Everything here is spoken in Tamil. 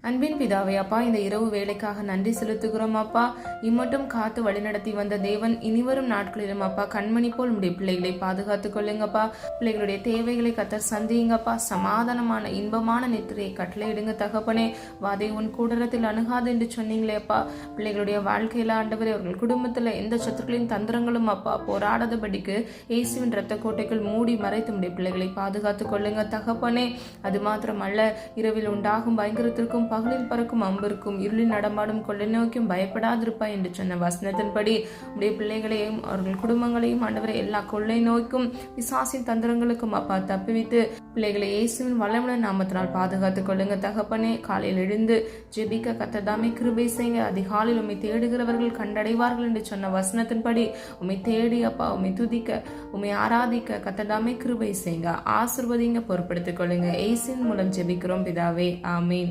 அன்பின் பிதாவே அப்பா, இந்த இரவு வேலைக்காக நன்றி செலுத்துகிறோம் அப்பா. இம்மட்டும் காத்து வழிநடத்தி வந்த தேவன் இனிவரும் நாட்களிலும் அப்பா கண்மணி போல் உடைய பிள்ளைகளை பாதுகாத்துக் கொள்ளுங்கப்பா. பிள்ளைகளுடைய தேவைகளை கத்தர் சந்தியுங்கப்பா. சமாதானமான இன்பமான நித்திரையை கட்டளையிடுங்க தகப்பனே. வாதை உன் கூடரத்தில் அணுகாது என்று சொன்னீங்களே அப்பா. பிள்ளைகளுடைய வாழ்க்கையில ஆண்டவரே, அவர்கள் குடும்பத்துல எந்த சத்துருக்களின் தந்திரங்களும் அப்பா போராடாதபடிக்கு இயேசுவின் இரத்த கோட்டைக்குள் மூடி மறைத்து உடைய பிள்ளைகளை பாதுகாத்துக் கொள்ளுங்க தகப்பனே. அது மாத்திரமல்ல, இரவில் உண்டாகும் பயங்கரத்திற்கும் பகலில் பறக்கும் அம்பிற்கும் இருளில் நடமாடும் கொள்ளை நோக்கியும் பயப்படாதிருப்பாய் என்று சொன்ன வசனத்தின்படி உடைய பிள்ளைகளையும் அவர்கள் குடும்பங்களையும் ஆண்டவரை எல்லா கொள்ளை நோய்க்கும் பிசாசின் தந்திரங்களுக்கும் அப்பா தப்பிவித்து பிள்ளைகளை இயேசுவின் வல்லமுள்ள நாமத்தினால் பாதுகாத்துக் கொள்ளுங்க தகப்பனே. காலையில் எழுந்து ஜெபிக்க கத்ததாமே கிருபை செய்யுங்க. அதிகாலையில் உம்மை தேடுகிறவர்கள் கண்டடைவார்கள் என்று சொன்ன வசனத்தின்படி உம்மை தேடி அப்பா உம்மை துதிக்க உம்மை ஆராதிக்க கத்ததாமே கிருபை செய்யுங்க. ஆசிர்வதிங்க, பொறுப்படுத்திக் கொள்ளுங்க. இயேசுவின் மூலம் ஜெபிக்கிறோம் பிதாவே, ஆமீன்.